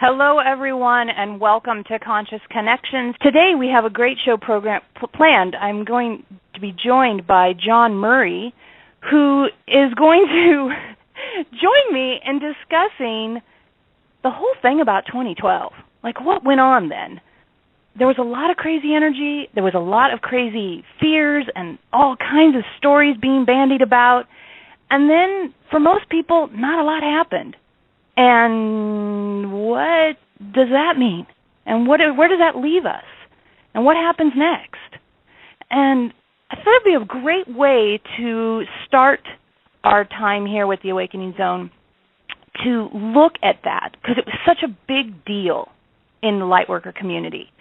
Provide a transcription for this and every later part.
Hello, everyone, and welcome to Conscious Connections. Today we have a great show program planned. I'm going to be joined by John Murray, who is going to join me in discussing the whole thing about 2012. Like, what went on then? There was a lot of crazy energy. There was a lot of crazy fears and all kinds of stories being bandied about. And then, for most people, not a lot happened. And what does that mean? And where does that leave us? And what happens next? And I thought it would be a great way to start our time here with the Awakening Zone to look at that, because it was such a big deal in the Lightworker community.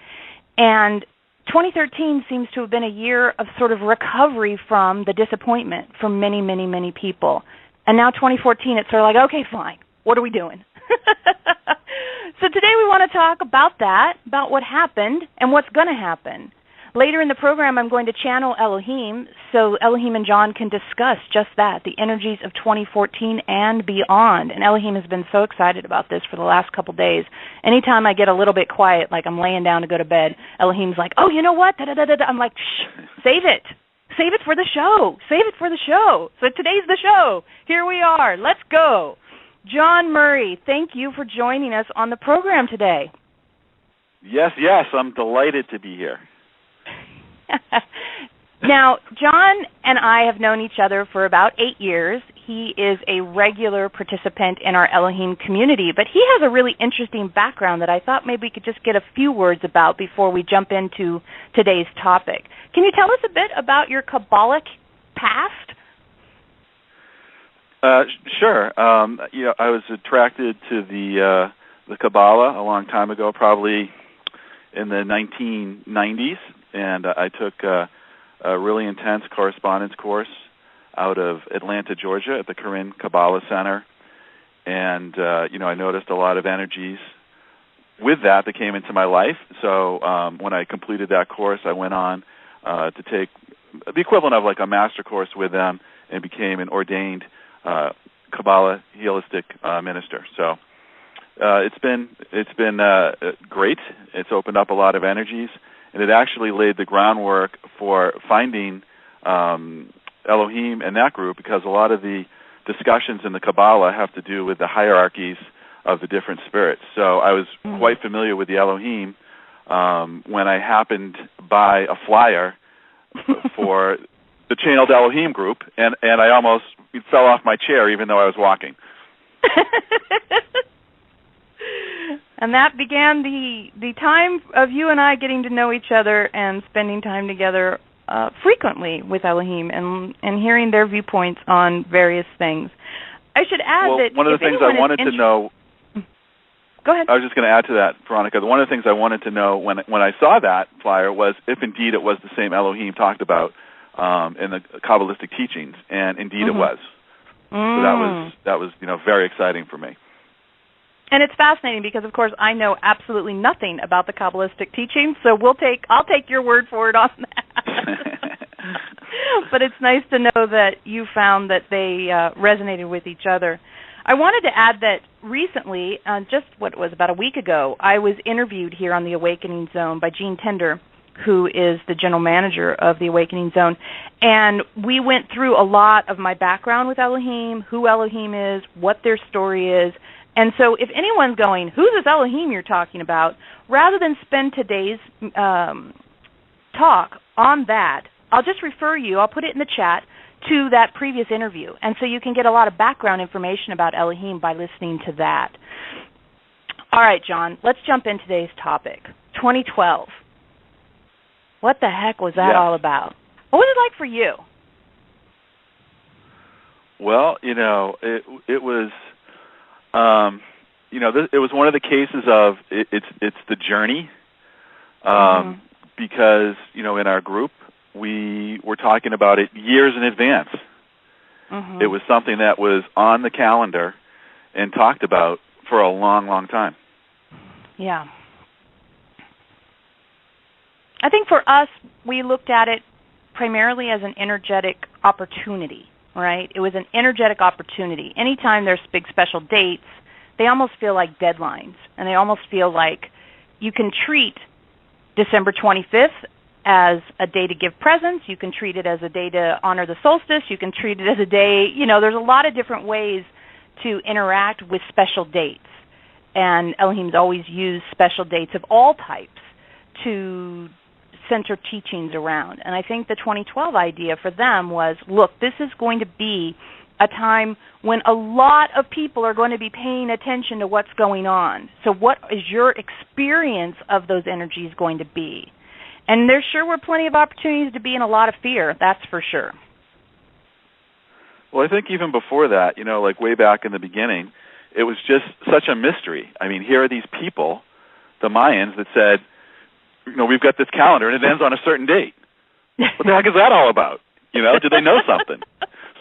And 2013 seems to have been a year of sort of recovery from the disappointment for many, many, many people. And now 2014, it's sort of like, okay, fine. What are we doing? So today we want to talk about that, about what happened and what's going to happen. Later in the program, I'm going to channel Elohim, so Elohim and John can discuss just that, the energies of 2014 and beyond. And Elohim has been so excited about this for the last couple days. Anytime I get a little bit quiet, like I'm laying down to go to bed, Elohim's like, oh, you know what? Da-da-da-da-da. I'm like, shh, save it. Save it for the show. Save it for the show. So today's the show. Here we are. Let's go. John Murray, thank you for joining us on the program today. Yes, I'm delighted to be here. Now, John and I have known each other for about 8 years. He is a regular participant in our Elohim community, but he has a really interesting background that I thought maybe we could just get a few words about before we jump into today's topic. Can you tell us a bit about your Kabbalic past? Sure. I was attracted to the Kabbalah a long time ago, probably in the 1990s, and I took a really intense correspondence course out of Atlanta, Georgia, at the Corinne Kabbalah Center, and I noticed a lot of energies with that came into my life. So when I completed that course, I went on to take the equivalent of like a master course with them and became an ordained Kabbalah holistic minister. So it's been great. It's opened up a lot of energies, and it actually laid the groundwork for finding Elohim and that group, because a lot of the discussions in the Kabbalah have to do with the hierarchies of the different spirits. So I was quite familiar with the Elohim when I happened by a flyer for the Channeled Elohim group, and I almost fell off my chair even though I was walking. And that began the time of you and I getting to know each other and spending time together frequently with Elohim and hearing their viewpoints on various things. I should add that one of the things I wanted to know... Go ahead. I was just going to add to that, Veronica. One of the things I wanted to know when I saw that flyer was if indeed it was the same Elohim talked about in the Kabbalistic teachings, and indeed it was. So that was very exciting for me. And it's fascinating because, of course, I know absolutely nothing about the Kabbalistic teachings, so I'll take your word for it on that. But it's nice to know that you found that they resonated with each other. I wanted to add that recently, about a week ago, I was interviewed here on the Awakening Zone by Gene Tender, who is the general manager of the Awakening Zone, and we went through a lot of my background with Elohim, who Elohim is, what their story is. And so if anyone's going, who's this Elohim you're talking about, rather than spend today's talk on that, I'll just refer you, I'll put it in the chat, to that previous interview. And so you can get a lot of background information about Elohim by listening to that. All right, John, let's jump into today's topic, 2012. What the heck was that all about? What was it like for you? Well, it was... it was one of the cases of it's the journey, because in our group we were talking about it years in advance. It was something that was on the calendar and talked about for a long, long time. Yeah. I think for us, we looked at it primarily as an energetic opportunity, right? It was an energetic opportunity. Anytime there's big special dates, they almost feel like deadlines, and they almost feel like you can treat December 25th as a day to give presents. You can treat it as a day to honor the solstice. You can treat it as a day, there's a lot of different ways to interact with special dates. And Elohim's always used special dates of all types to center teachings around. And I think the 2012 idea for them was, look, this is going to be a time when a lot of people are going to be paying attention to what's going on. So what is your experience of those energies going to be? And there sure were plenty of opportunities to be in a lot of fear, that's for sure. Well, I think even before that, like way back in the beginning, it was just such a mystery. I mean, here are these people, the Mayans, that said, we've got this calendar and it ends on a certain date. What the heck is that all about? Did they know something?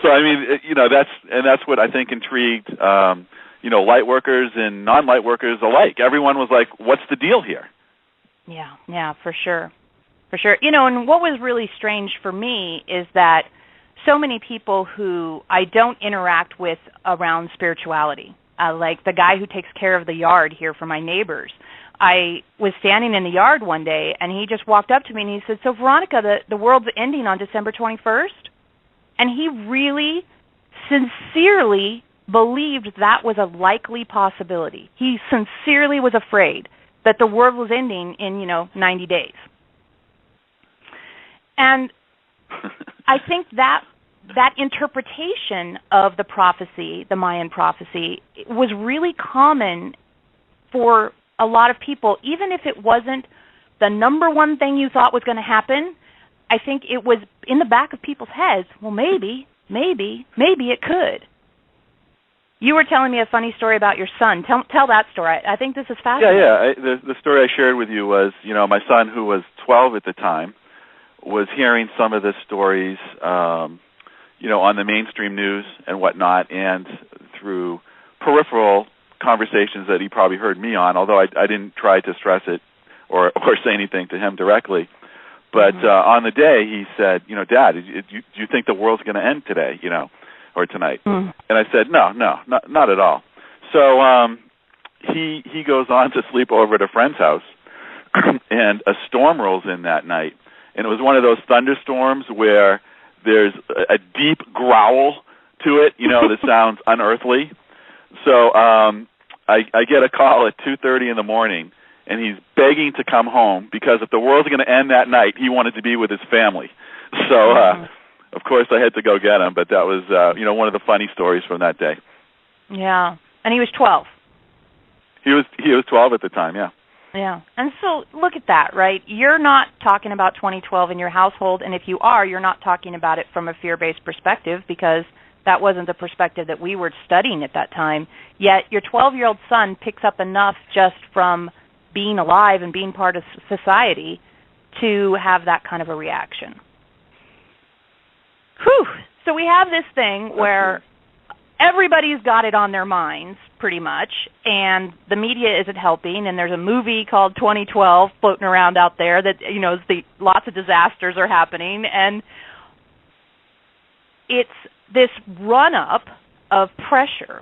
So, I mean, that's what I think intrigued, light workers and non-light workers alike. Everyone was like, what's the deal here? Yeah, for sure. For sure. And what was really strange for me is that so many people who I don't interact with around spirituality, like the guy who takes care of the yard here for my neighbors, I was standing in the yard one day, and he just walked up to me, and he said, so, Veronica, the world's ending on December 21st? And he really, sincerely believed that was a likely possibility. He sincerely was afraid that the world was ending in, 90 days. And I think that interpretation of the prophecy, the Mayan prophecy, was really common for a lot of people, even if it wasn't the number one thing you thought was going to happen. I think it was in the back of people's heads, well, maybe it could. You were telling me a funny story about your son. Tell that story. I think this is fascinating. Yeah. The story I shared with you was, my son, who was 12 at the time, was hearing some of the stories, on the mainstream news and whatnot, and through peripheral conversations that he probably heard me on, although I didn't try to stress it or say anything to him directly. But on the day, he said, Dad, do you think the world's going to end today, or tonight? And I said, no, not at all. So he goes on to sleep over at a friend's house, and a storm rolls in that night. And it was one of those thunderstorms where there's a deep growl to it, that sounds unearthly. So I get a call at 2:30 in the morning, and he's begging to come home because if the world's going to end that night, he wanted to be with his family. So, of course, I had to go get him, but that was, one of the funny stories from that day. Yeah, and he was 12. He was 12 at the time, yeah. Yeah, and so look at that, right? You're not talking about 2012 in your household, and if you are, you're not talking about it from a fear-based perspective because that wasn't the perspective that we were studying at that time. Yet your 12-year-old son picks up enough just from being alive and being part of society to have that kind of a reaction. Whew. So we have this thing where everybody's got it on their minds, pretty much, and the media isn't helping, and there's a movie called 2012 floating around out there that, lots of disasters are happening, and it's this run-up of pressure.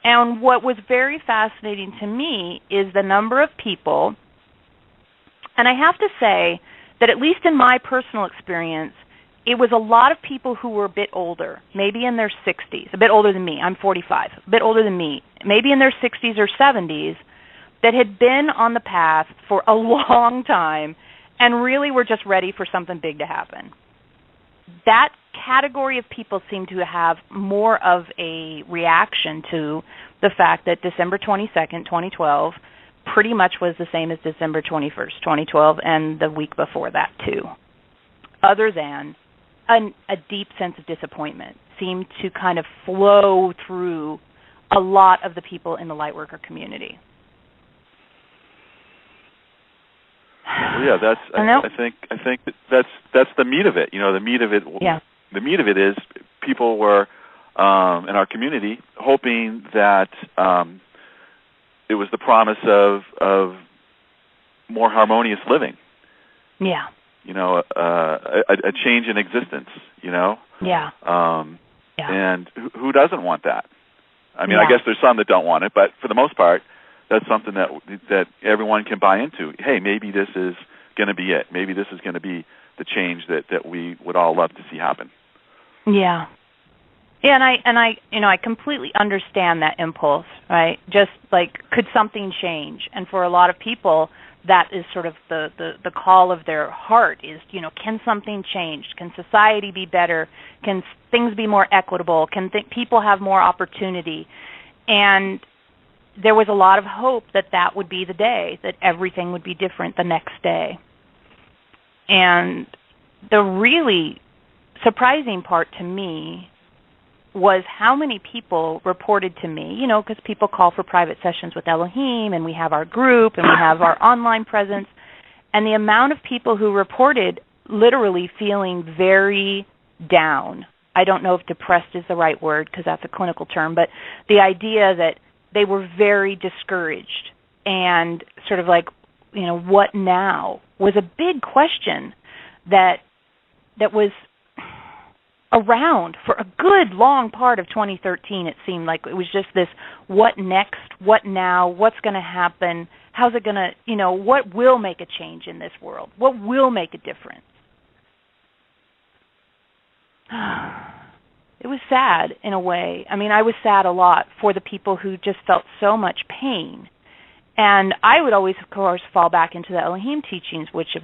And what was very fascinating to me is the number of people, and I have to say that at least in my personal experience, it was a lot of people who were a bit older, maybe in their 60s, a bit older than me. I'm 45, a bit older than me, maybe in their 60s or 70s, that had been on the path for a long time and really were just ready for something big to happen. That category of people seemed to have more of a reaction to the fact that December 22nd, 2012, pretty much was the same as December 21st, 2012, and the week before that, too, other than a deep sense of disappointment seemed to kind of flow through a lot of the people in the lightworker community. Well, yeah, I think that's the meat of it. The meat of it. Yeah. The meat of it is people were in our community hoping that it was the promise of more harmonious living. Yeah. A change in existence, Yeah. And who doesn't want that? I mean, I guess there's some that don't want it, but for the most part, that's something that everyone can buy into. Hey, maybe this is going to be it. Maybe this is going to be the change that we would all love to see happen. Yeah. Yeah, and I completely understand that impulse, right? Just like, could something change? And for a lot of people, that is sort of the call of their heart is, can something change? Can society be better? Can things be more equitable? Can people have more opportunity? And there was a lot of hope that would be the day, that everything would be different the next day. And the really surprising part to me was how many people reported to me, because people call for private sessions with Eloheim, and we have our group, and we have our online presence, and the amount of people who reported literally feeling very down. I don't know if depressed is the right word, because that's a clinical term, but the idea that they were very discouraged and sort of like, what now, was a big question that was around for a good long part of 2013. It seemed like it was just this, what next, what now, what's going to happen, how's it going to, what will make a change in this world, what will make a difference. It was sad in a way. I mean, I was sad a lot for the people who just felt so much pain. And I would always, of course, fall back into the Elohim teachings, which it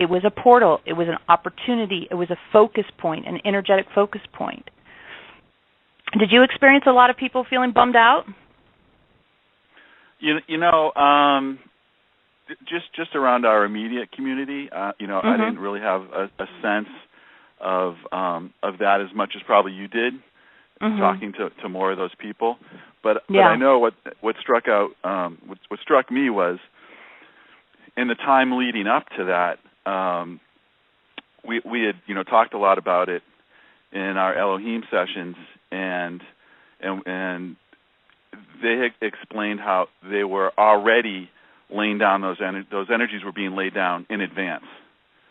was a portal, it was an opportunity, it was a focus point, an energetic focus point. Did you experience a lot of people feeling bummed out? Just around our immediate community, I didn't really have a sense of that as much as probably you did, talking to more of those people. But I know what struck me was in the time leading up to that, we had talked a lot about it in our Elohim sessions, and they had explained how they were already laying down those energies were being laid down in advance.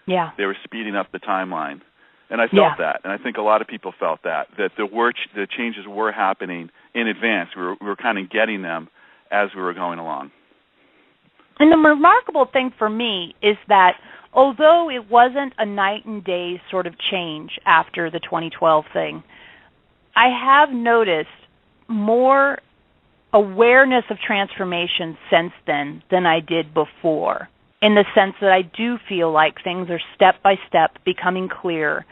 Yeah, they were speeding up the timeline. And I felt that, and I think a lot of people felt that the changes were happening in advance. We were kind of getting them as we were going along. And the remarkable thing for me is that although it wasn't a night and day sort of change after the 2012 thing, I have noticed more awareness of transformation since then than I did before, in the sense that I do feel like things are step by step becoming clear.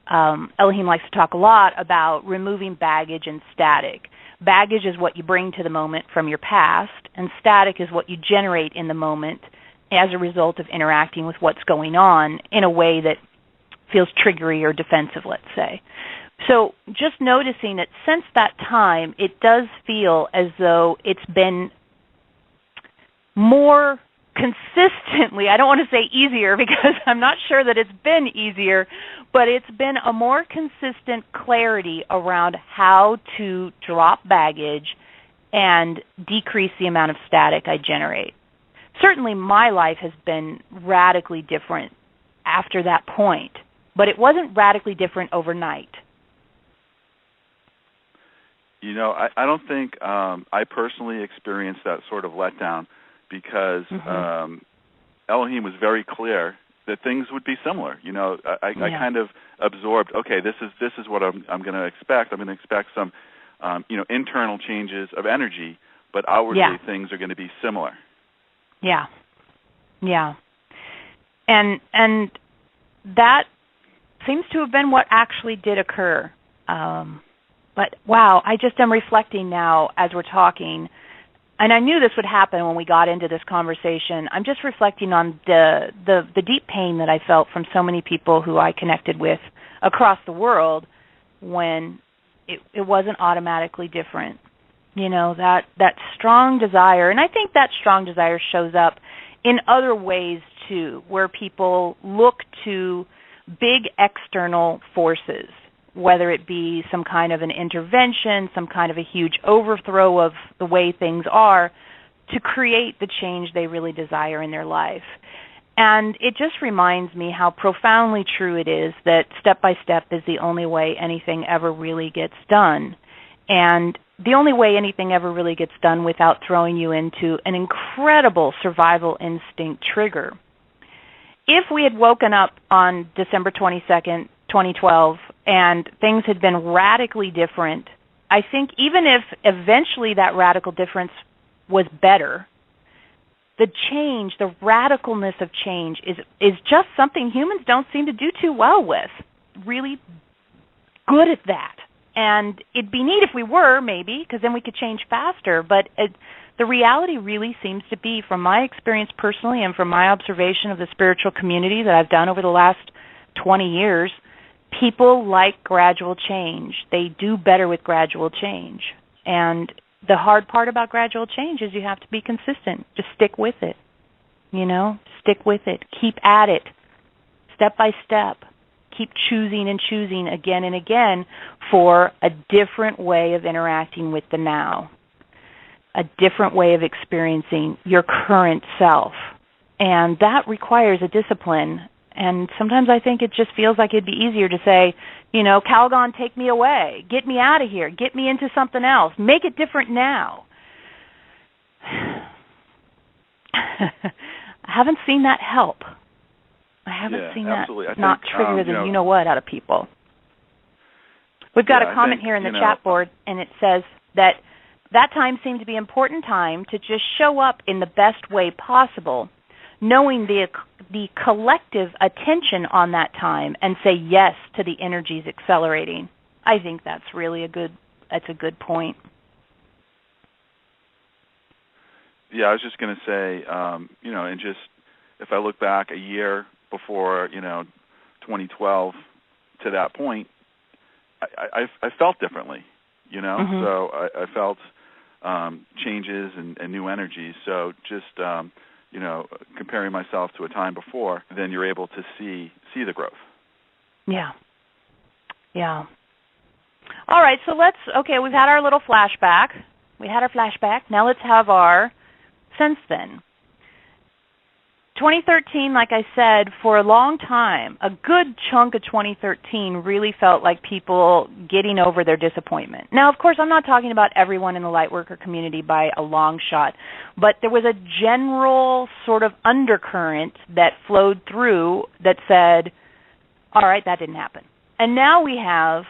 Elohim likes to talk a lot about removing baggage and static. Baggage is what you bring to the moment from your past, and static is what you generate in the moment as a result of interacting with what's going on in a way that feels triggery or defensive, let's say. So just noticing that since that time, it does feel as though it's been more consistently, I don't want to say easier because I'm not sure that it's been easier, but it's been a more consistent clarity around how to drop baggage and decrease the amount of static I generate. Certainly my life has been radically different after that point, but it wasn't radically different overnight. I don't think I personally experienced that sort of letdown, because Elohim was very clear that things would be similar. I kind of absorbed, okay, this is what I'm going to expect. I'm going to expect some, internal changes of energy, but outwardly things are going to be similar. Yeah, yeah, and that seems to have been what actually did occur. But wow, I just am reflecting now as we're talking. And I knew this would happen when we got into this conversation. I'm just reflecting on the deep pain that I felt from so many people who I connected with across the world when it wasn't automatically different. That strong desire. And I think that strong desire shows up in other ways too, where people look to big external forces, whether it be some kind of an intervention, some kind of a huge overthrow of the way things are, to create the change they really desire in their life. And it just reminds me how profoundly true it is that step by step is the only way anything ever really gets done. And the only way anything ever really gets done without throwing you into an incredible survival instinct trigger. If we had woken up on December 22nd, 2012, and things had been radically different, I think even if eventually that radical difference was better, the change, the radicalness of change is just something humans don't seem to do too well with. Really good at that. And it'd be neat if we were, maybe, because then we could change faster. But the reality really seems to be, from my experience personally and from my observation of the spiritual community that I've done over the last 20 years, people like gradual change. They do better with gradual change. And the hard part about gradual change is you have to be consistent. Just stick with it. Stick with it. Keep at it, step by step. Keep choosing and choosing again and again for a different way of interacting with the now, a different way of experiencing your current self. And that requires a discipline. And sometimes I think it just feels like it'd be easier to say, Calgon, take me away. Get me out of here. Get me into something else. Make it different now. I haven't seen that help. I haven't seen that not trigger the you-know-what out of people. We've got a comment here in the chat board, and it says that time seemed to be an important time to just show up in the best way possible, knowing the collective attention on that time and say yes to the energies accelerating. I think that's really a good point. Yeah, I was just going to say, and just if I look back a year before 2012 to that point, I felt differently, Mm-hmm. So I felt changes and new energies. So just comparing myself to a time before, then you're able to see the growth. Yeah. All right, so we've had our little flashback. We had our flashback. Now let's have our since then. 2013, like I said, for a long time, a good chunk of 2013 really felt like people getting over their disappointment. Now, of course, I'm not talking about everyone in the Lightworker community by a long shot, but there was a general sort of undercurrent that flowed through that said, all right, that didn't happen. And now we have,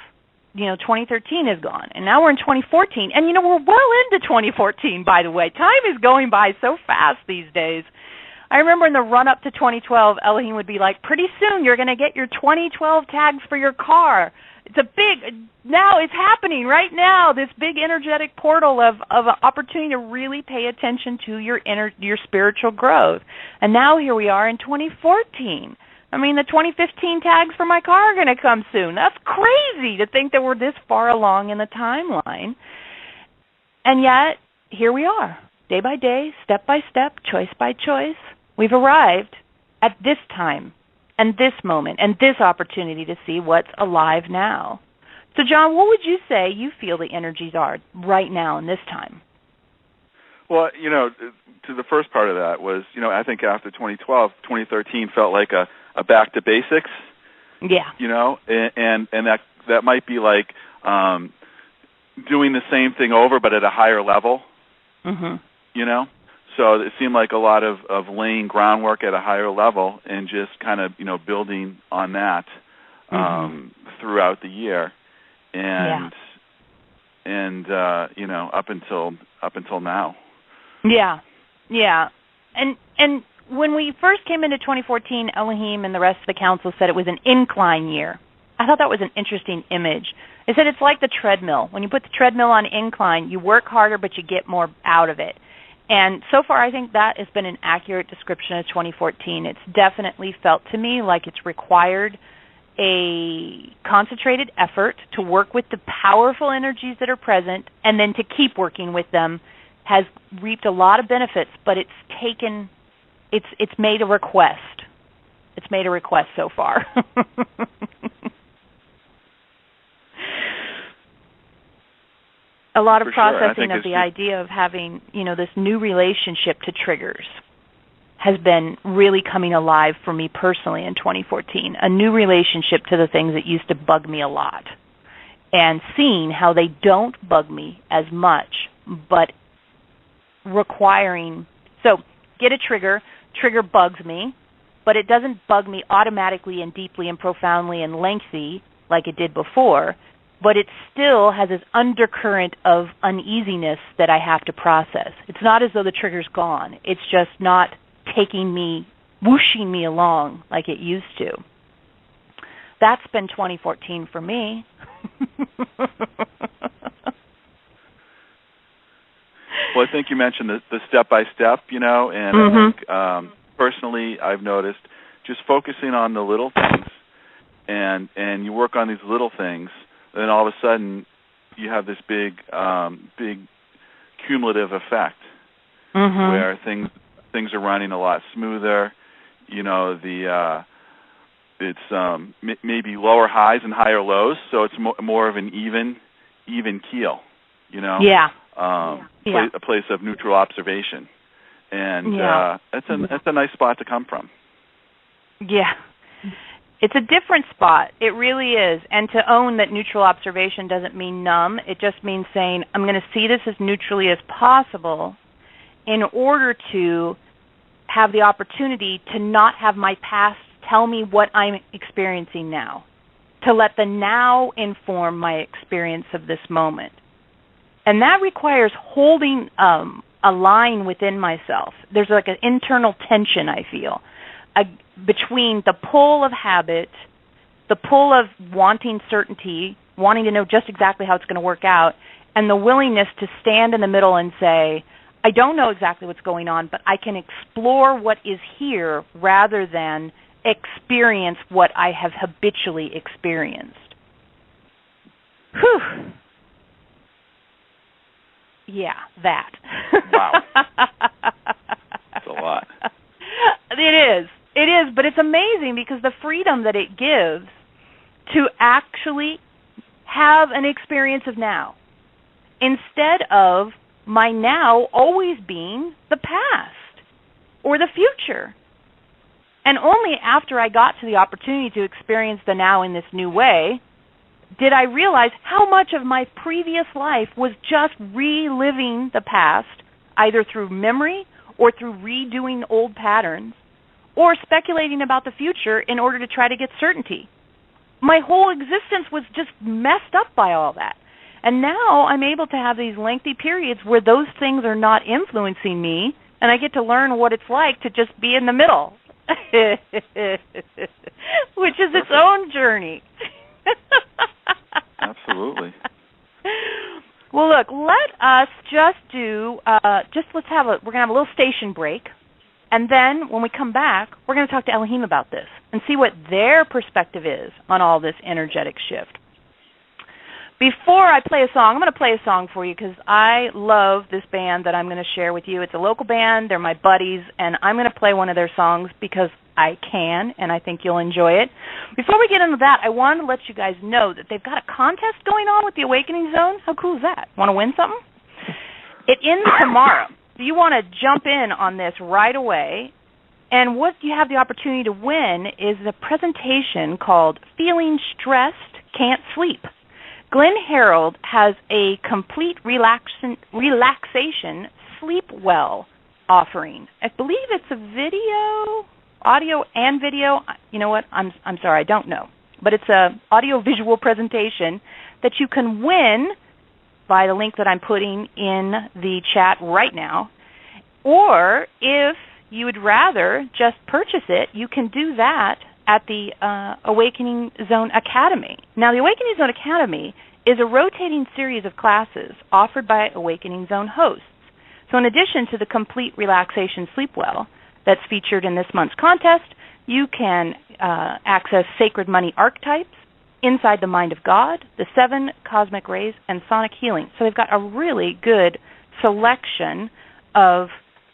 2013 is gone, and now we're in 2014. And, we're well into 2014, by the way. Time is going by so fast these days. I remember in the run-up to 2012, Eloheim would be like, pretty soon you're going to get your 2012 tags for your car. Now it's happening right now, this big energetic portal of an opportunity to really pay attention to your spiritual growth. And now here we are in 2014. I mean, the 2015 tags for my car are going to come soon. That's crazy to think that we're this far along in the timeline. And yet, here we are, day by day, step by step, choice by choice. We've arrived at this time and this moment and this opportunity to see what's alive now. So, John, what would you say you feel the energies are right now in this time? Well, to the first part of that was, I think after 2012, 2013 felt like a back to basics. Yeah. And that might be like doing the same thing over but at a higher level. Mm-hmm. So it seemed like a lot of laying groundwork at a higher level and just kind of, building on that throughout the year. And up until now. Yeah. And when we first came into 2014, Eloheim and the rest of the council said it was an incline year. I thought that was an interesting image. They said it's like the treadmill. When you put the treadmill on incline, you work harder, but you get more out of it. And so far, I think that has been an accurate description of 2014. It's definitely felt to me like it's required a concentrated effort to work with the powerful energies that are present, and then to keep working with them has reaped a lot of benefits, but it's made a request. It's made a request so far. A lot of processing of the idea of having, this new relationship to triggers has been really coming alive for me personally in 2014. A new relationship to the things that used to bug me a lot. and seeing how they don't bug me as much, but requiring, so get a trigger bugs me, but it doesn't bug me automatically and deeply and profoundly and lengthy like it did before, but it still has this undercurrent of uneasiness that I have to process. It's not as though the trigger's gone. It's just not taking me, whooshing me along like it used to. That's been 2014 for me. Well, I think you mentioned the step-by-step, and I think personally I've noticed just focusing on the little things, and you work on these little things, then all of a sudden you have this big cumulative effect where things are running a lot smoother. It's maybe lower highs and higher lows, so it's more of an even keel. Yeah. A place of neutral observation, and that's a nice spot to come from. Yeah. It's a different spot. It really is. And to own that neutral observation doesn't mean numb. It just means saying, I'm going to see this as neutrally as possible in order to have the opportunity to not have my past tell me what I'm experiencing now, to let the now inform my experience of this moment. And that requires holding a line within myself. There's like an internal tension, I feel, between the pull of habit, the pull of wanting certainty, wanting to know just exactly how it's going to work out, and the willingness to stand in the middle and say, I don't know exactly what's going on, but I can explore what is here rather than experience what I have habitually experienced. Whew. Yeah, that. Wow. That's a lot. It is, but it's amazing because the freedom that it gives to actually have an experience of now instead of my now always being the past or the future. And only after I got to the opportunity to experience the now in this new way did I realize how much of my previous life was just reliving the past, either through memory or through redoing old patterns, or speculating about the future in order to try to get certainty. My whole existence was just messed up by all that. And now I'm able to have these lengthy periods where those things are not influencing me, and I get to learn what it's like to just be in the middle, which is its own journey. Absolutely. Well, look, let us just do, we're going to have a little station break, and then when we come back, we're going to talk to Eloheim about this and see what their perspective is on all this energetic shift. Before I play a song, I'm going to play a song for you because I love this band that I'm going to share with you. It's a local band. They're my buddies, and I'm going to play one of their songs because I can, and I think you'll enjoy it. Before we get into that, I wanted to let you guys know that they've got a contest going on with the Awakening Zone. How cool is that? Want to win something? It ends tomorrow. So you want to jump in on this right away. And what you have the opportunity to win is a presentation called Feeling Stressed, Can't Sleep. Glenn Harold has a complete relaxation sleep well offering. I believe it's a video, audio and video. You know what? I'm sorry, I don't know. But it's a audio-visual presentation that you can win by the link that I'm putting in the chat right now. Or if you would rather just purchase it, you can do that at the Awakening Zone Academy. Now, the Awakening Zone Academy is a rotating series of classes offered by Awakening Zone hosts. So in addition to the complete relaxation sleep well that's featured in this month's contest, you can access sacred money archetypes, Inside the Mind of God, the 7 cosmic rays, and sonic healing. So they've got a really good selection of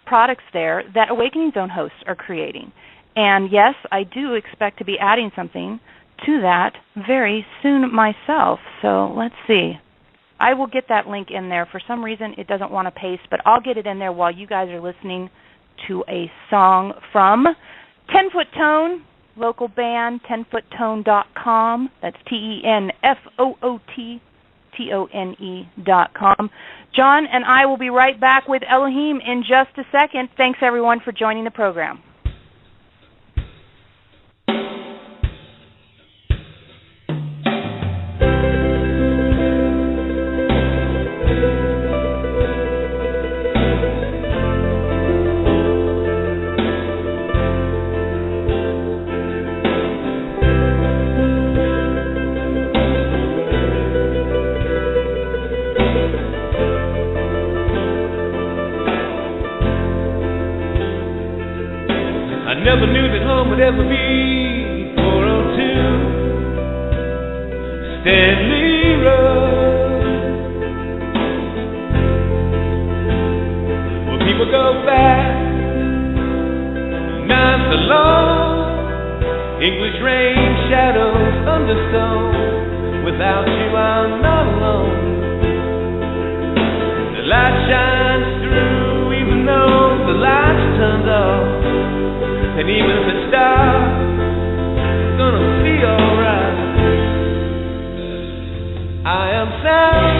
products there that Awakening Zone hosts are creating. And yes, I do expect to be adding something to that very soon myself. So let's see. I will get that link in there. For some reason, it doesn't want to paste, but I'll get it in there while you guys are listening to a song from 10 Foot Tone, local band, 10foottone.com. That's TenFoot TONE.com. John and I will be right back with Elohim in just a second. Thanks, everyone, for joining the program. Never knew that home would ever be 402 Stanley Road, where people go back, nights are long, English rain, shadows, thunderstorm. Without you I'm not alone. The light shines through even though the light's turned off. And even if it stops, it's gonna be alright. I am sound.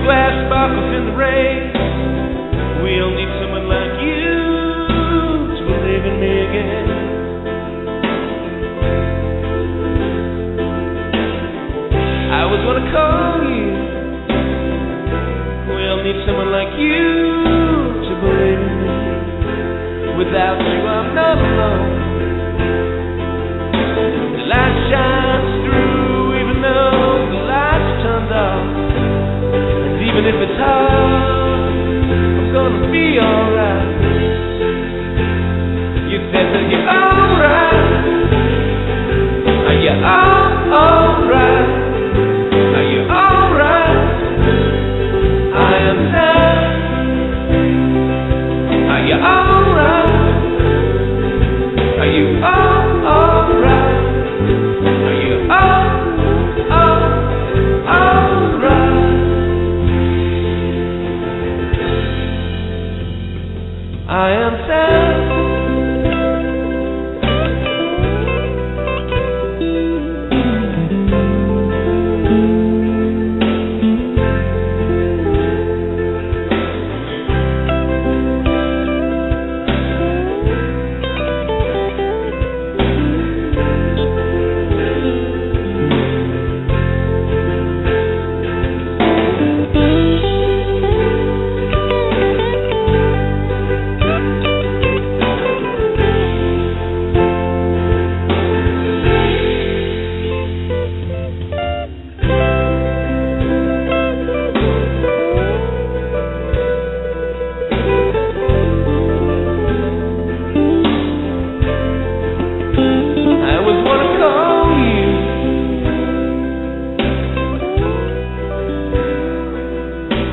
Glass sparkles in the rain. We'll need someone like you to believe in me again. I was gonna call you. We'll need someone like you to believe in me. Without you I'm not alone. The light shines through even though the light's turned off. Even if it's hard, I'm gonna be alright. You said that you're alright. Are you alright? Are you alright? I am sad. Are you alright? Are you alright? Are you alright? I am sad.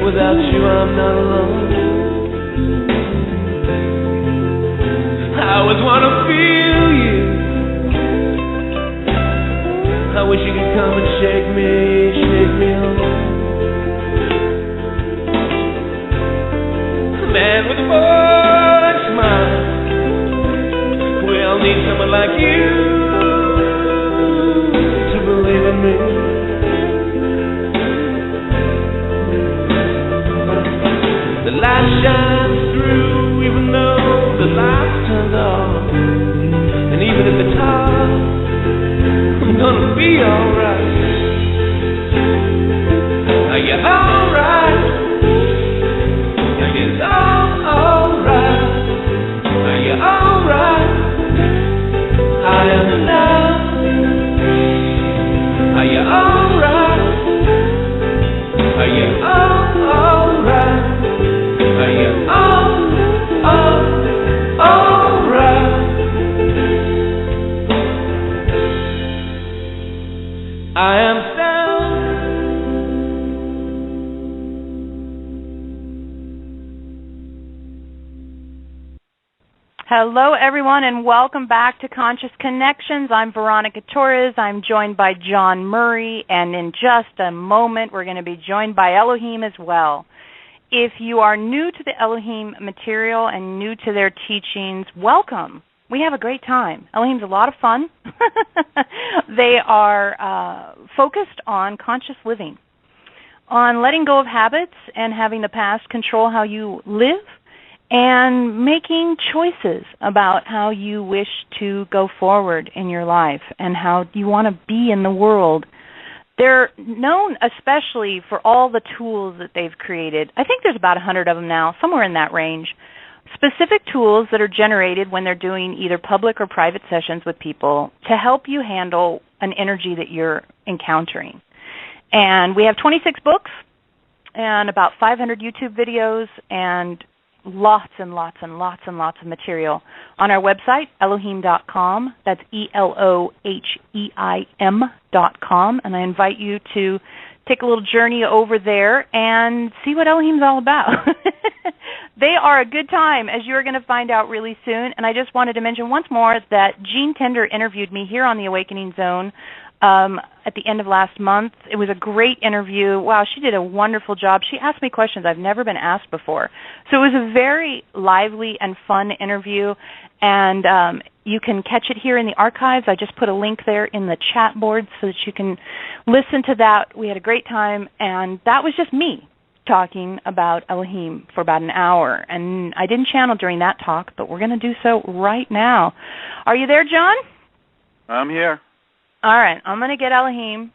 Without you I'm not alone. I always wanna feel you. I wish you could come and shake me home. A man with a boy smile. We all need someone like you to believe in me. The light shines through even though the light's turned off. And even if it's hard, I'm gonna be alright. Are you alright? Are you alright? Are you alright? I am now. Are you alright? Are you alright? Are you alright? I am sound. Hello, everyone, and welcome back to Conscious Connections. I'm Veronica Torres. I'm joined by John Murray, and in just a moment, we're going to be joined by Eloheim as well. If you are new to the Eloheim material and new to their teachings, welcome. We have a great time. Eloheim's a lot of fun. They are focused on conscious living, on letting go of habits and having the past control how you live, and making choices about how you wish to go forward in your life and how you want to be in the world. They're known especially for all the tools that they've created. I think there's about 100 of them now, somewhere in that range. Specific tools that are generated when they're doing either public or private sessions with people to help you handle an energy that you're encountering. And we have 26 books and about 500 YouTube videos and lots and lots and lots and lots of material on our website, Eloheim.com. That's ELOHEIM.com. And I invite you to take a little journey over there and see what Eloheim's all about. They are a good time, as you're going to find out really soon. And I just wanted to mention once more that Jean Tender interviewed me here on the Awakening Zone at the end of last month. It was a great interview. Wow, she did a wonderful job. She asked me questions I've never been asked before. So it was a very lively and fun interview, and you can catch it here in the archives. I just put a link there in the chat board so that you can listen to that. We had a great time, and that was just me talking about Eloheim for about an hour. And I didn't channel during that talk, but we're going to do so right now. Are you there, John? I'm here. All right, I'm going to get Eloheim.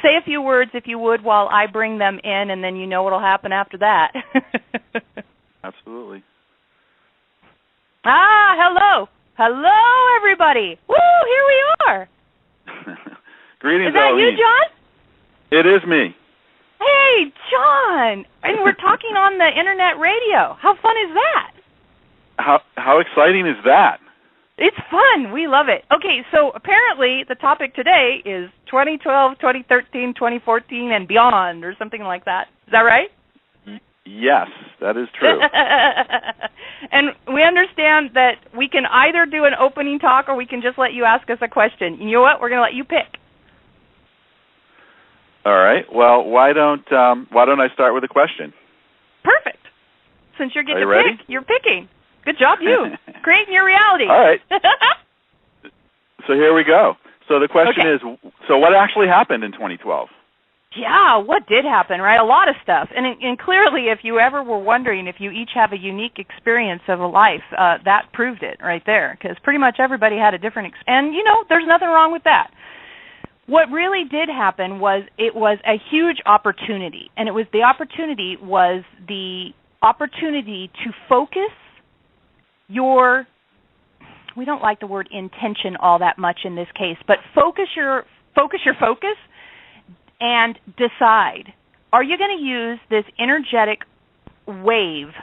Say a few words, if you would, while I bring them in, and then you know what will happen after that. Absolutely. Hello. Hello, everybody. Woo, here we are. Greetings, Is that Eloheim. you, John? It is me. Hey, John. And we're talking on the Internet radio. How fun is that? How exciting is that? It's fun. We love it. Okay, so apparently the topic today is 2012, 2013, 2014, and beyond, or something like that. Is that right? Yes, that is true. And we understand that we can either do an opening talk or we can just let you ask us a question. You know what? We're going to let you pick. All right. Well, why don't I start with a question? Perfect. Since you're getting to pick, you're picking. Good job, you. Creating your reality. All right. So here we go. So the question is, so what actually happened in 2012? Yeah, what did happen, right? A lot of stuff. And clearly, if you ever were wondering if you each have a unique experience of a life, that proved it right there, because pretty much everybody had a different and, there's nothing wrong with that. What really did happen was it was a huge opportunity, and the opportunity to focus we don't like the word intention all that much in this case, but focus your focus and decide, are you going to use this energetic wave,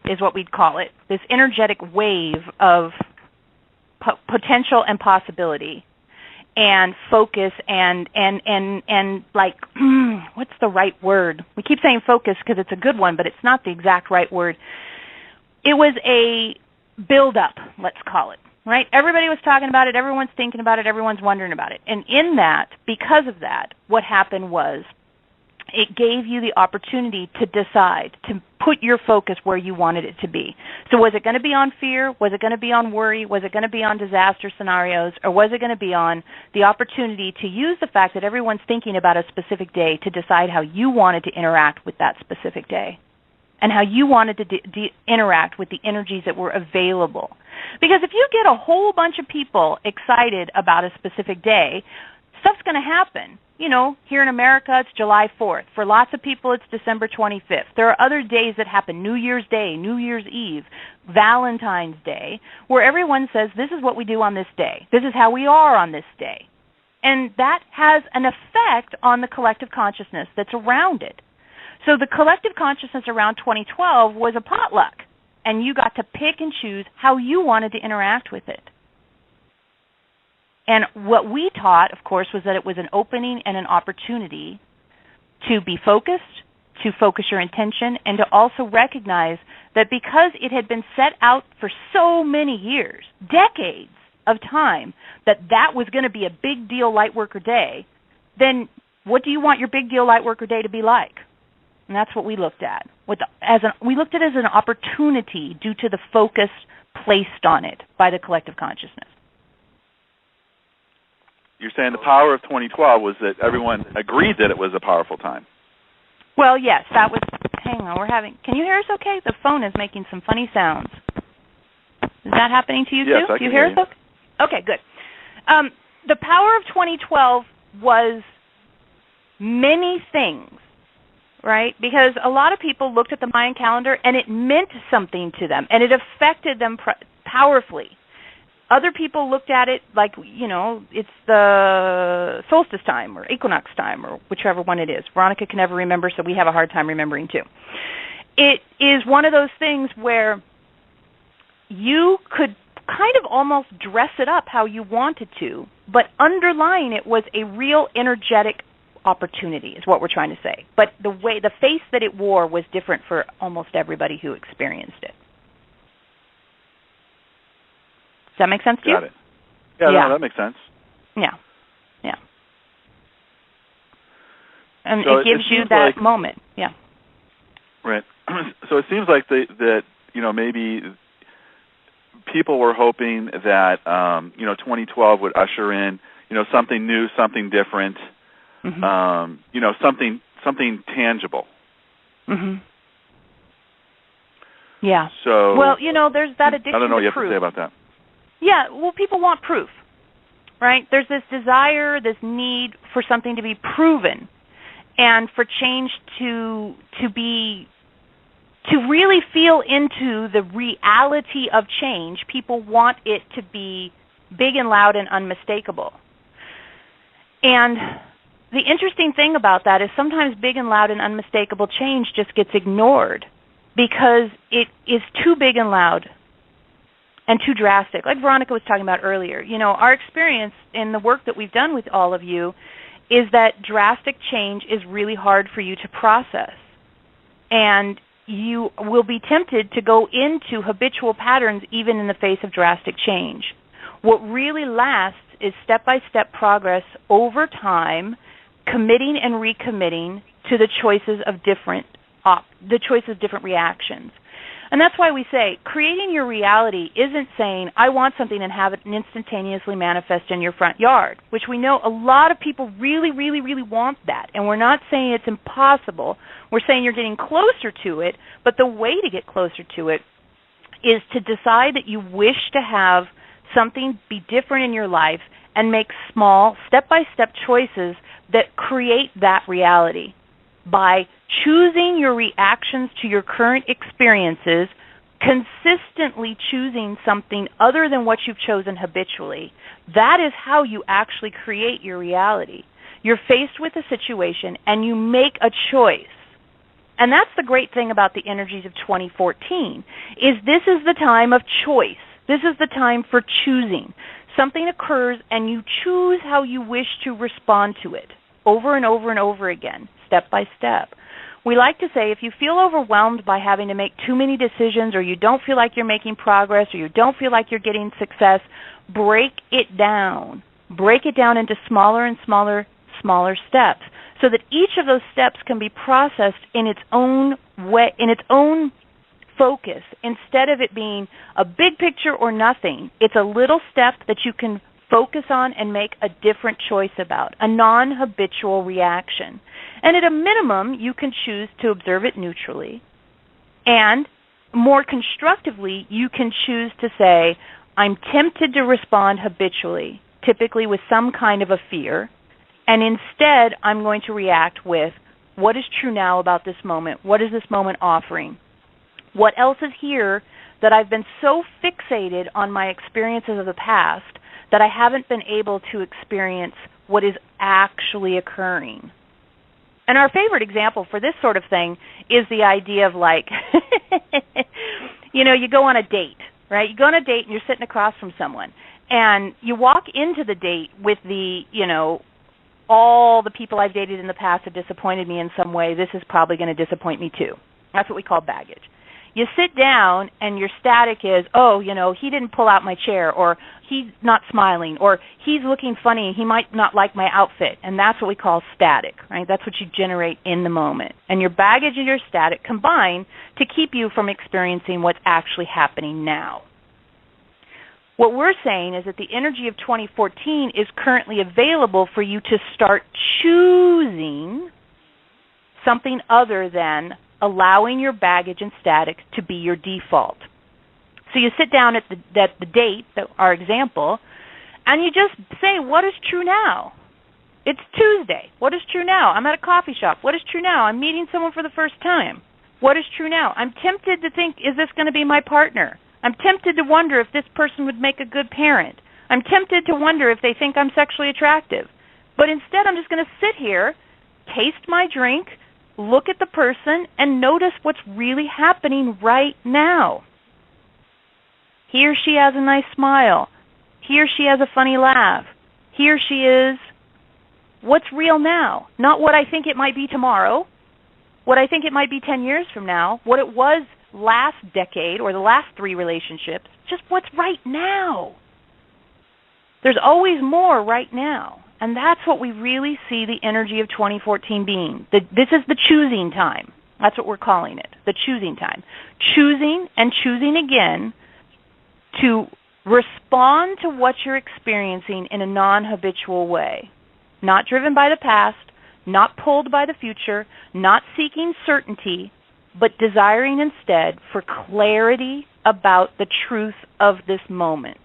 is what we'd call it, this energetic wave of potential and possibility, and focus and like, what's the right word? We keep saying focus because it's a good one, but it's not the exact right word. It was a build-up, let's call it, right? Everybody was talking about it. Everyone's thinking about it. Everyone's wondering about it. And in that, because of that, what happened was it gave you the opportunity to decide, to put your focus where you wanted it to be. So was it going to be on fear? Was it going to be on worry? Was it going to be on disaster scenarios? Or was it going to be on the opportunity to use the fact that everyone's thinking about a specific day to decide how you wanted to interact with that specific day? And how you wanted to interact with the energies that were available. Because if you get a whole bunch of people excited about a specific day, stuff's going to happen. Here in America, it's July 4th. For lots of people, it's December 25th. There are other days that happen, New Year's Day, New Year's Eve, Valentine's Day, where everyone says, this is what we do on this day. This is how we are on this day. And that has an effect on the collective consciousness that's around it. So the collective consciousness around 2012 was a potluck, and you got to pick and choose how you wanted to interact with it. And what we taught, of course, was that it was an opening and an opportunity to be focused, to focus your intention, and to also recognize that because it had been set out for so many years, decades of time, that was going to be a big deal Lightworker Day, then what do you want your big deal Lightworker Day to be like? And that's what we looked at. We looked at it as an opportunity due to the focus placed on it by the collective consciousness. You're saying the power of 2012 was that everyone agreed that it was a powerful time. Well, yes, that was. Hang on, can you hear us? Okay, the phone is making some funny sounds. Is that happening to you yes, too? I can you hear us? Okay, good. The power of 2012 was many things, right? Because a lot of people looked at the Mayan calendar and it meant something to them, and it affected them powerfully. Other people looked at it like, it's the solstice time or equinox time or whichever one it is. Veronica can never remember, so we have a hard time remembering too. It is one of those things where you could kind of almost dress it up how you wanted to, but underlying it was a real energetic opportunity is what we're trying to say. But the face that it wore was different for almost everybody who experienced it. Does that make sense to you? Got it. Yeah, no, that makes sense. Yeah. And so it gives you that moment. Yeah. Right. So it seems like that maybe people were hoping that 2012 would usher in something new, something different, something tangible. Mm-hmm. Yeah. So well, there's that addiction to proof. I don't know what you have to say about that. Yeah, well, people want proof, right? There's this desire, this need for something to be proven, and for change to really feel into the reality of change. People want it to be big and loud and unmistakable. And the interesting thing about that is sometimes big and loud and unmistakable change just gets ignored because it is too big and loud and too drastic. Like Veronica was talking about earlier, our experience in the work that we've done with all of you is that drastic change is really hard for you to process. And you will be tempted to go into habitual patterns even in the face of drastic change. What really lasts is step-by-step progress over time, committing and recommitting to the choices of different reactions. And that's why we say creating your reality isn't saying, I want something and have it instantaneously manifest in your front yard, which we know a lot of people really, really, really want that. And we're not saying it's impossible. We're saying you're getting closer to it, but the way to get closer to it is to decide that you wish to have something be different in your life and make small, step-by-step choices that create that reality. By choosing your reactions to your current experiences, consistently choosing something other than what you've chosen habitually, that is how you actually create your reality. You're faced with a situation and you make a choice. And that's the great thing about the energies of 2014, is this is the time of choice. This is the time for choosing. Something occurs and you choose how you wish to respond to it over and over and over again, step by step. We like to say if you feel overwhelmed by having to make too many decisions, or you don't feel like you're making progress, or you don't feel like you're getting success, break it down. Break it down into smaller and smaller steps so that each of those steps can be processed in its own way, in its own focus. Instead of it being a big picture or nothing, it's a little step that you can focus on and make a different choice about, a non-habitual reaction. And at a minimum, you can choose to observe it neutrally. And more constructively, you can choose to say, I'm tempted to respond habitually, typically with some kind of a fear, and instead I'm going to react with, what is true now about this moment? What is this moment offering? What else is here that I've been so fixated on my experiences of the past that I haven't been able to experience what is actually occurring? And our favorite example for this sort of thing is the idea of like, you go on a date, right? You go on a date and you're sitting across from someone, and you walk into the date with the, all the people I've dated in the past have disappointed me in some way. This is probably going to disappoint me too. That's what we call baggage. You sit down and your static is, oh, he didn't pull out my chair, or he's not smiling, or he's looking funny, he might not like my outfit. And that's what we call static, right? That's what you generate in the moment. And your baggage and your static combine to keep you from experiencing what's actually happening now. What we're saying is that the energy of 2014 is currently available for you to start choosing something other than allowing your baggage and static to be your default. So you sit down at the date, our example, and you just say, what is true now? It's Tuesday. What is true now? I'm at a coffee shop. What is true now? I'm meeting someone for the first time. What is true now? I'm tempted to think, is this going to be my partner? I'm tempted to wonder if this person would make a good parent. I'm tempted to wonder if they think I'm sexually attractive. But instead, I'm just going to sit here, taste my drink, look at the person, and notice what's really happening right now. He or she has a nice smile. He or she has a funny laugh. He or she is what's real now, not what I think it might be tomorrow, what I think it might be 10 years from now, what it was last decade or the last 3 relationships, just what's right now. There's always more right now. And that's what we really see the energy of 2014 being. This is the choosing time. That's what we're calling it, the choosing time. Choosing and choosing again to respond to what you're experiencing in a non-habitual way. Not driven by the past, not pulled by the future, not seeking certainty, but desiring instead for clarity about the truth of this moment.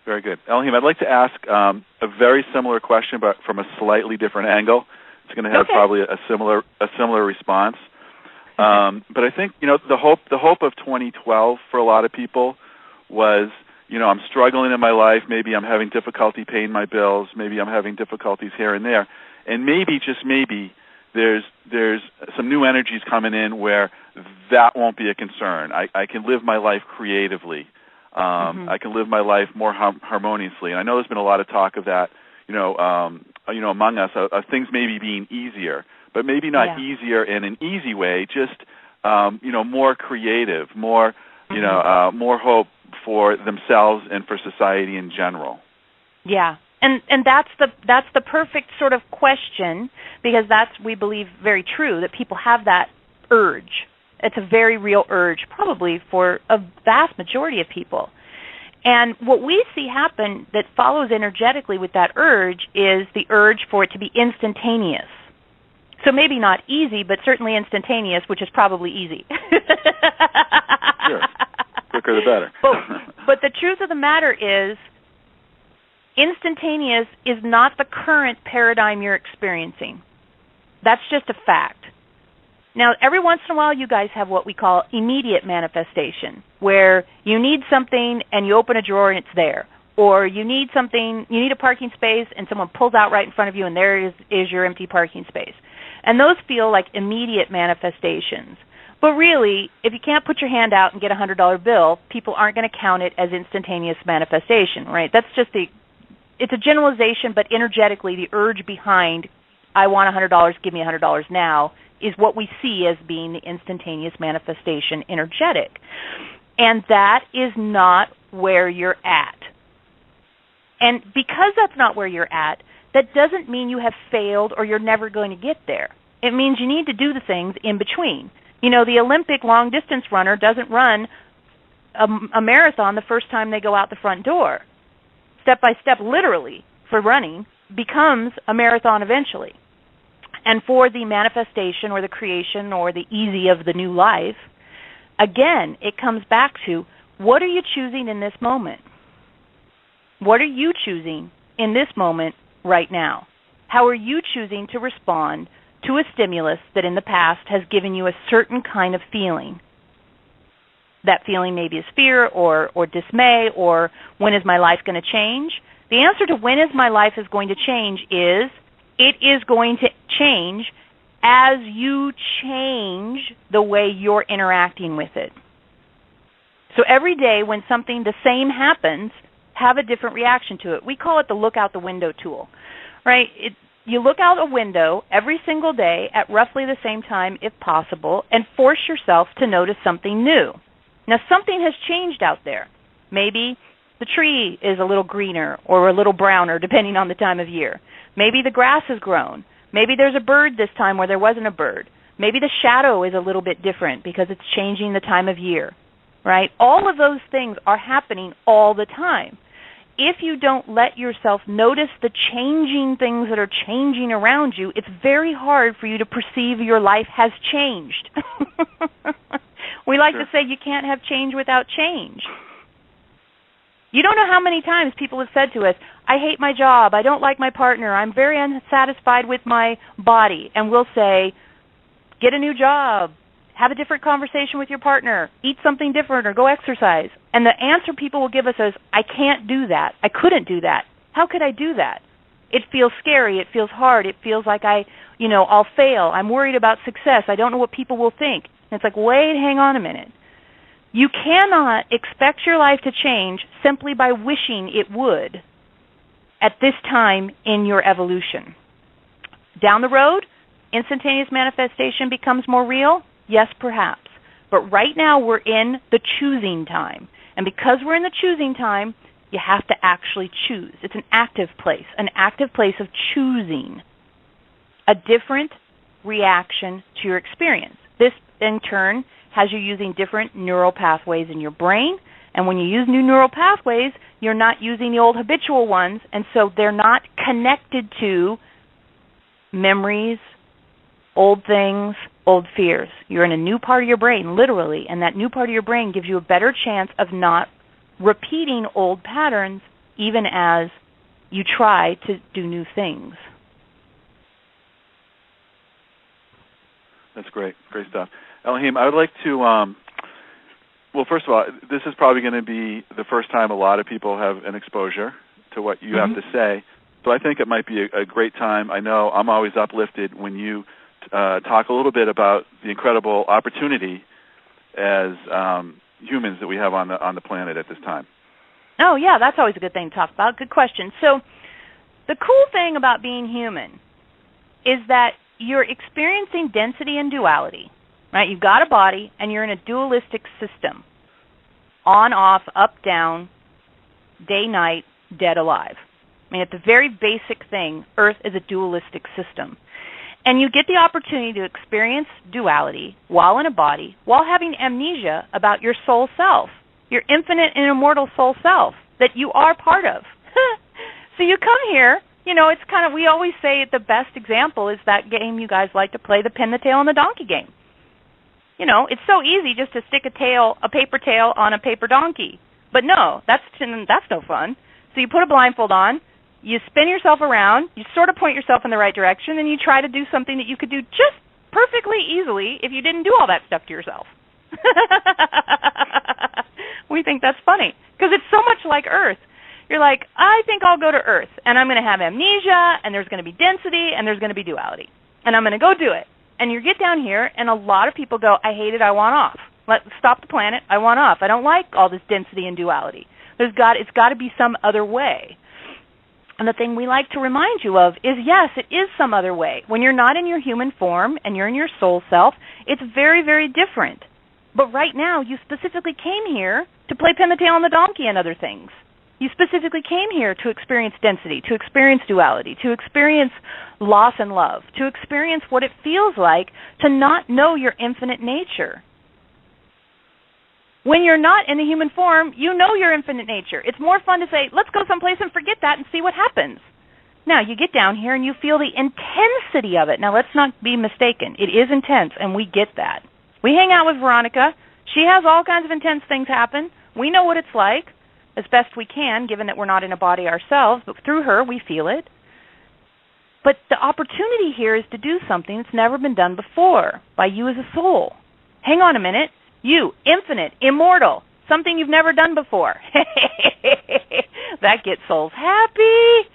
Very good. Eloheim, I'd like to ask a very similar question, but from a slightly different angle. It's going to have probably a similar response. But I think, the hope of 2012 for a lot of people was, I'm struggling in my life. Maybe I'm having difficulty paying my bills. Maybe I'm having difficulties here and there. And maybe, just maybe, there's some new energies coming in where that won't be a concern. I can live my life creatively. I can live my life more harmoniously. And I know there's been a lot of talk of that, among us, of things maybe being easier, but maybe not easier in an easy way, just, more creative, more, more hope for themselves and for society in general. Yeah. And that's the perfect sort of question, because that's, we believe, very true, that people have that urge. It's a very real urge, probably for a vast majority of people. And what we see happen that follows energetically with that urge is the urge for it to be instantaneous. So maybe not easy, but certainly instantaneous, which is probably easy. Sure. Quicker the better. But the truth of the matter is, instantaneous is not the current paradigm you're experiencing. That's just a fact. Now, every once in a while, you guys have what we call immediate manifestation, where you need something and you open a drawer and it's there. Or you need something, you need a parking space and someone pulls out right in front of you and there is your empty parking space. And those feel like immediate manifestations. But really, if you can't put your hand out and get a $100 bill, people aren't going to count it as instantaneous manifestation, right? That's just it's a generalization, but energetically, the urge behind, I want $100, give me $100 now, is what we see as being the instantaneous manifestation energetic. And that is not where you're at. And because that's not where you're at, that doesn't mean you have failed or you're never going to get there. It means you need to do the things in between. The Olympic long-distance runner doesn't run a marathon the first time they go out the front door. Step by step, literally, for running, becomes a marathon eventually. And for the manifestation or the creation or the easy of the new life, again, it comes back to, what are you choosing in this moment? What are you choosing in this moment right now? How are you choosing to respond to a stimulus that in the past has given you a certain kind of feeling? That feeling maybe is fear or dismay, or when is my life going to change? The answer to when is my life is going to change is, it is going to change as you change the way you're interacting with it. So every day when something the same happens, have a different reaction to it. We call it the look out the window tool, right? you look out a window every single day at roughly the same time, if possible, and force yourself to notice something new. Now, something has changed out there. Maybe the tree is a little greener or a little browner, depending on the time of year. Maybe the grass has grown. Maybe there's a bird this time where there wasn't a bird. Maybe the shadow is a little bit different because it's changing the time of year, right? All of those things are happening all the time. If you don't let yourself notice the changing things that are changing around you, it's very hard for you to perceive your life has changed. We like to say you can't have change without change. You don't know how many times people have said to us, I hate my job, I don't like my partner, I'm very unsatisfied with my body. And we'll say, get a new job, have a different conversation with your partner, eat something different, or go exercise. And the answer people will give us is, I can't do that. I couldn't do that. How could I do that? It feels scary. It feels hard. It feels like I'll fail. I'm worried about success. I don't know what people will think. And it's like, wait, hang on a minute. You cannot expect your life to change simply by wishing it would at this time in your evolution. Down the road, instantaneous manifestation becomes more real? Yes, perhaps. But right now we're in the choosing time. And because we're in the choosing time, you have to actually choose. It's an active place of choosing a different reaction to your experience. This, in turn, has you using different neural pathways in your brain. And when you use new neural pathways, you're not using the old habitual ones, and so they're not connected to memories, old things, old fears. You're in a new part of your brain, literally, and that new part of your brain gives you a better chance of not repeating old patterns even as you try to do new things. That's great. Great stuff. Eloheim, I would like to, well, first of all, this is probably going to be the first time a lot of people have an exposure to what you have to say. So I think it might be a great time. I know I'm always uplifted when you talk a little bit about the incredible opportunity as humans that we have on the planet at this time. Oh, yeah, that's always a good thing to talk about. Good question. So the cool thing about being human is that you're experiencing density and duality, right? You've got a body, and you're in a dualistic system. On, off, up, down, day, night, dead, alive. I mean, at the very basic thing, Earth is a dualistic system. And you get the opportunity to experience duality while in a body, while having amnesia about your soul self, your infinite and immortal soul self that you are part of. So you come here, it's kind of, we always say the best example is that game you guys like to play, the pin, the tail, and the donkey game. It's so easy just to stick a paper tail on a paper donkey. But no, that's no fun. So you put a blindfold on, you spin yourself around, you sort of point yourself in the right direction, and you try to do something that you could do just perfectly easily if you didn't do all that stuff to yourself. We think that's funny because it's so much like Earth. You're like, I think I'll go to Earth, and I'm going to have amnesia, and there's going to be density, and there's going to be duality, and I'm going to go do it. And you get down here, and a lot of people go, I hate it, I want off. Let's stop the planet, I want off. I don't like all this density and duality. It's got to be some other way. And the thing we like to remind you of is, yes, it is some other way. When you're not in your human form and you're in your soul self, it's very, very different. But right now, you specifically came here to play pin the tail on the donkey and other things. You specifically came here to experience density, to experience duality, to experience loss and love, to experience what it feels like to not know your infinite nature. When you're not in the human form, you know your infinite nature. It's more fun to say, let's go someplace and forget that and see what happens. Now, you get down here and you feel the intensity of it. Now, let's not be mistaken. It is intense, and we get that. We hang out with Veronica. She has all kinds of intense things happen. We know what it's like as best we can, given that we're not in a body ourselves, but through her, we feel it. But the opportunity here is to do something that's never been done before by you as a soul. Hang on a minute. You, infinite, immortal, something you've never done before. That gets souls happy.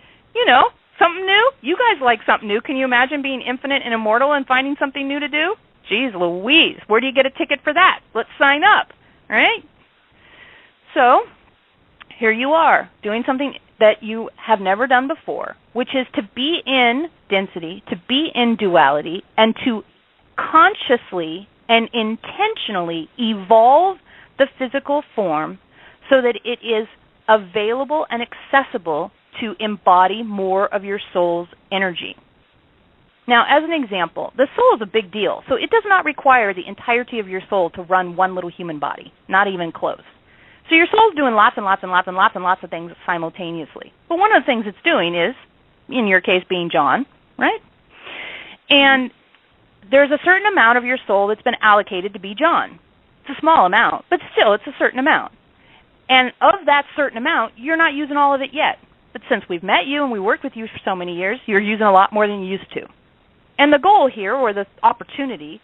Something new. You guys like something new. Can you imagine being infinite and immortal and finding something new to do? Jeez Louise, where do you get a ticket for that? Let's sign up, right? So here you are, doing something that you have never done before, which is to be in density, to be in duality, and to consciously and intentionally evolve the physical form so that it is available and accessible to embody more of your soul's energy. Now, as an example, the soul is a big deal, so it does not require the entirety of your soul to run one little human body, not even close. So your soul's doing lots and lots and lots and lots and lots of things simultaneously. But one of the things it's doing is, in your case, being John, right? And there's a certain amount of your soul that's been allocated to be John. It's a small amount, but still it's a certain amount. And of that certain amount, you're not using all of it yet. But since we've met you and we worked with you for so many years, you're using a lot more than you used to. And the goal here, or the opportunity,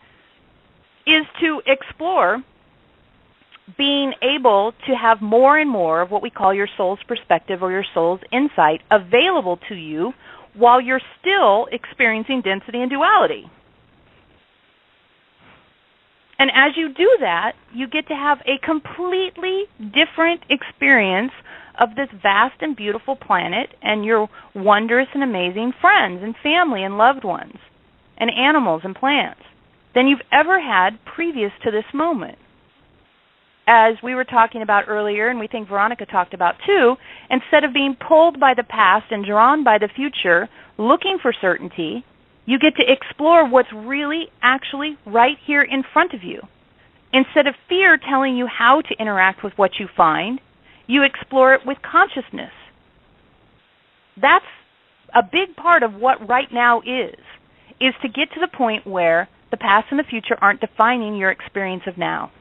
is to explore being able to have more and more of what we call your soul's perspective or your soul's insight available to you while you're still experiencing density and duality. And as you do that, you get to have a completely different experience of this vast and beautiful planet and your wondrous and amazing friends and family and loved ones and animals and plants than you've ever had previous to this moment. As we were talking about earlier, and we think Veronica talked about too, instead of being pulled by the past and drawn by the future, looking for certainty, you get to explore what's really actually right here in front of you. Instead of fear telling you how to interact with what you find, you explore it with consciousness. That's a big part of what right now is to get to the point where the past and the future aren't defining your experience of now.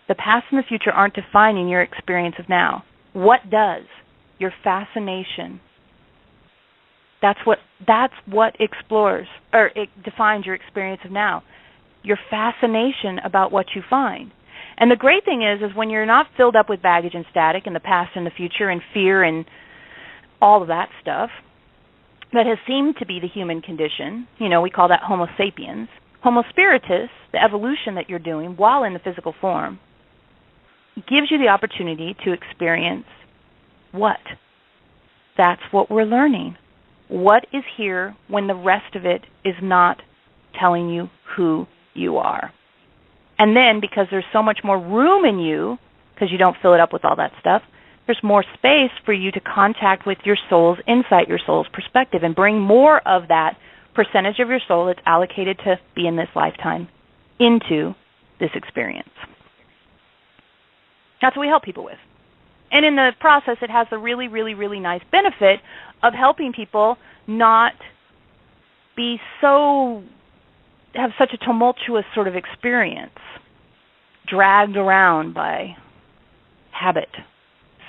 The past and the future aren't defining your experience of now. What does? Your fascination. That's what explores, or it defines your experience of now. Your fascination about what you find. And the great thing is when you're not filled up with baggage and static in the past and the future and fear and all of that stuff that has seemed to be the human condition, we call that Homo sapiens. Homo spiritus, the evolution that you're doing while in the physical form, gives you the opportunity to experience what? That's what we're learning. What is here when the rest of it is not telling you who you are? And then, because there's so much more room in you, because you don't fill it up with all that stuff, there's more space for you to contact with your soul's insight, your soul's perspective, and bring more of that percentage of your soul that's allocated to be in this lifetime into this experience. That's what we help people with. And in the process, it has the really, really, really nice benefit of helping people not have such a tumultuous sort of experience, dragged around by habit,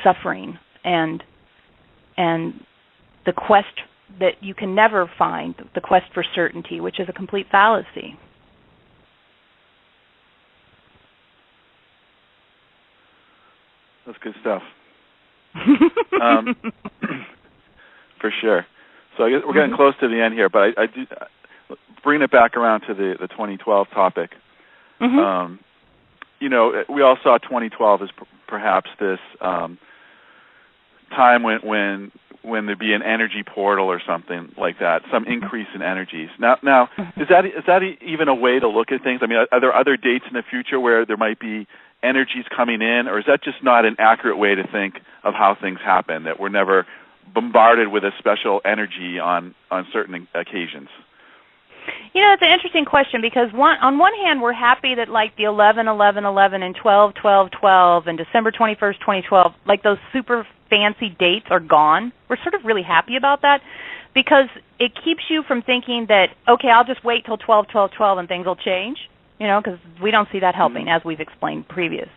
suffering, and the quest that you can never find, the quest for certainty, which is a complete fallacy. That's good stuff. For sure. So I guess we're getting close to the end here, but I do bring it back around to the 2012 topic. Mm-hmm. We all saw 2012 as perhaps this time when there'd be an energy portal or something like that, some increase in energies. Now, is that even a way to look at things? I mean, are there other dates in the future where there might be energies coming in, or is that just not an accurate way to think of how things happen, that we're never bombarded with a special energy on certain occasions? It's an interesting question because on one hand, we're happy that like the 11/11/11 and 12/12/12 and December 21st, 2012, like those super fancy dates are gone. We're sort of really happy about that because it keeps you from thinking that, okay, I'll just wait till 12/12/12 and things will change, because we don't see that helping, as we've explained previous.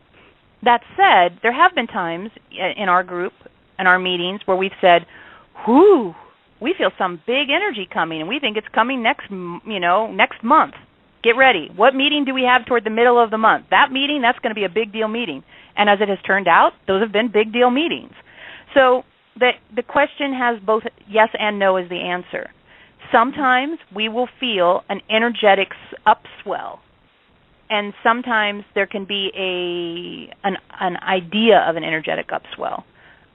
That said, there have been times in our group and our meetings where we've said, whoo, we feel some big energy coming, and we think it's coming next month. Get ready. What meeting do we have toward the middle of the month? That meeting, that's going to be a big deal meeting. And as it has turned out, those have been big deal meetings. So the question has both yes and no as the answer. Sometimes we will feel an energetic upswell, and sometimes there can be an idea of an energetic upswell.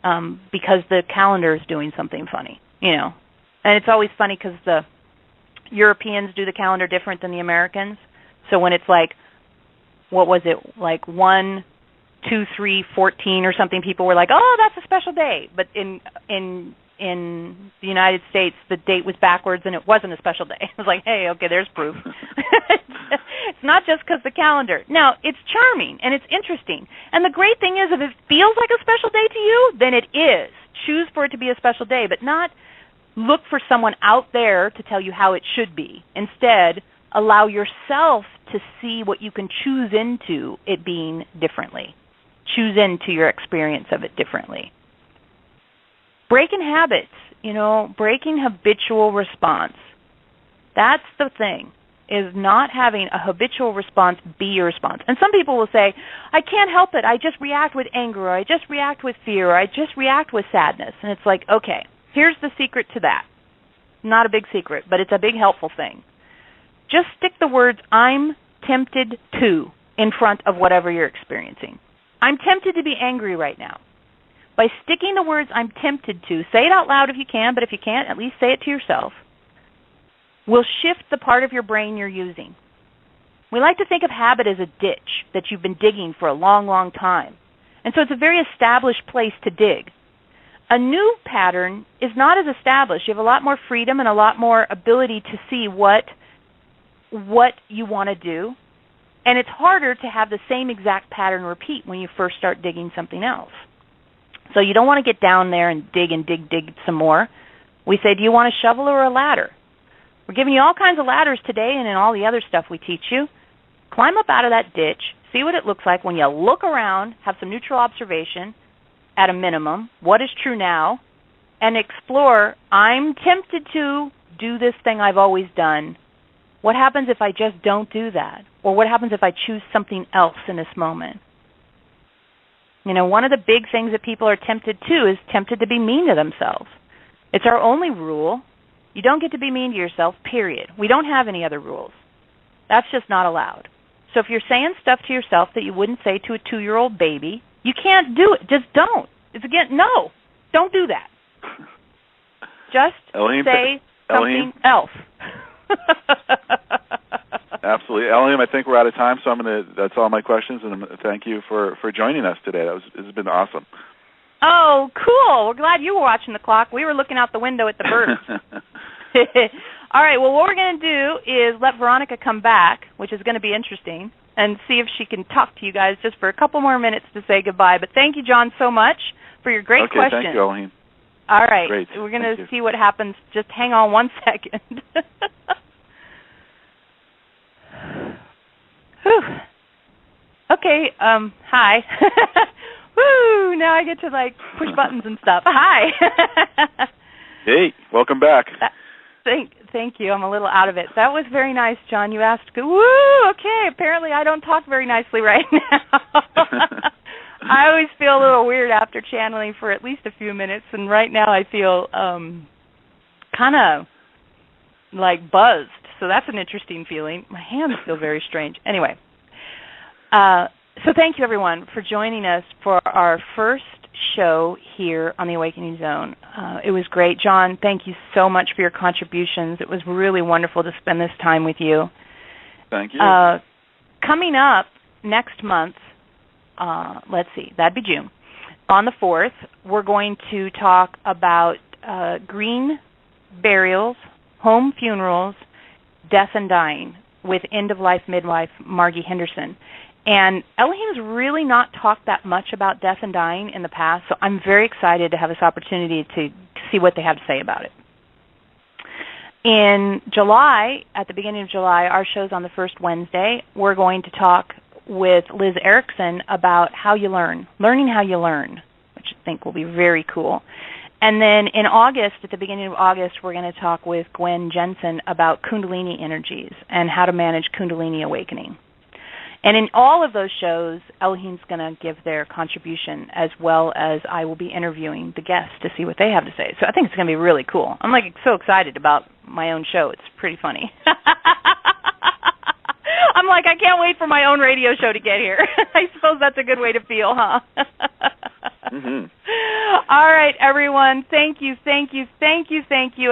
because the calendar is doing something funny, you know. And it's always funny because the Europeans do the calendar different than the Americans. So when it's like, what was it, like 1, 2, 3, 14 or something, people were like, oh, that's a special day. But in the United States, the date was backwards and it wasn't a special day. It was like, hey, okay, there's proof. It's not just because the calendar. Now, it's charming and it's interesting. And the great thing is, if it feels like a special day to you, then it is. Choose for it to be a special day, but not look for someone out there to tell you how it should be. Instead, allow yourself to see what you can choose into it being differently. Choose into your experience of it differently. Breaking habits, you know, breaking habitual response. That's the thing, is not having a habitual response be your response. And some people will say, I can't help it. I just react with anger, or I just react with fear, or I just react with sadness. And it's like, okay, here's the secret to that. Not a big secret, but it's a big helpful thing. Just stick the words, I'm tempted to, in front of whatever you're experiencing. I'm tempted to be angry right now. By sticking the words, I'm tempted to, say it out loud if you can, but if you can't, at least say it to yourself, will shift the part of your brain you're using. We like to think of habit as a ditch that you've been digging for a long, long time. And so it's a very established place to dig. A new pattern is not as established. You have a lot more freedom and a lot more ability to see what you want to do. And it's harder to have the same exact pattern repeat when you first start digging something else. So you don't want to get down there and dig some more. We say, do you want a shovel or a ladder? We're giving you all kinds of ladders today and in all the other stuff we teach you. Climb up out of that ditch, see what it looks like when you look around, have some neutral observation at a minimum, what is true now, and explore, I'm tempted to do this thing I've always done. What happens if I just don't do that? Or what happens if I choose something else in this moment? You know, one of the big things that people are tempted to is tempted to be mean to themselves. It's our only rule. You don't get to be mean to yourself, period. We don't have any other rules. That's just not allowed. So if you're saying stuff to yourself that you wouldn't say to a 2-year-old baby, you can't do it. Just don't. It's again, no, don't do that. Just Eloheim, say something else. Absolutely. Eloheim, I think we're out of time, so that's all my questions, and thank you for joining us today. This has been awesome. Oh, cool. We're glad you were watching the clock. We were looking out the window at the birds. All right, well, what we're going to do is let Veronica come back, which is going to be interesting, and see if she can talk to you guys just for a couple more minutes to say goodbye. But thank you, John, so much for your great question. Okay, thank you, Eloheim. All right, great. We're going to see what happens. Just hang on one second. Whew. Okay, hi. Woo, now I get to, push buttons and stuff. Hi. Hey, welcome back. Thank you. I'm a little out of it. That was very nice, John. You asked, woo, okay, apparently I don't talk very nicely right now. I always feel a little weird after channeling for at least a few minutes, and right now I feel kind of buzzed. So that's an interesting feeling. My hands feel very strange. Anyway, so thank you, everyone, for joining us for our first show here on the Awakening Zone. It was great. John, thank you so much for your contributions. It was really wonderful to spend this time with you. Thank you. Coming up next month, let's see, that'd be June. On the 4th, we're going to talk about green burials, home funerals, death and dying with end-of-life midwife Margie Henderson. And Elohim's really not talked that much about death and dying in the past, so I'm very excited to have this opportunity to see what they have to say about it. In July, at the beginning of July, our show's on the first Wednesday. We're going to talk with Liz Erickson about how you learn, learning how you learn, which I think will be very cool. And then in August, at the beginning of August, we're going to talk with Gwen Jensen about Kundalini energies and how to manage Kundalini awakening. And in all of those shows, Elohim's going to give their contribution, as well as I will be interviewing the guests to see what they have to say. So I think it's going to be really cool. I'm so excited about my own show. It's pretty funny. I'm I can't wait for my own radio show to get here. I suppose that's a good way to feel, huh? Mm-hmm. All right, everyone. Thank you, thank you, thank you, thank you.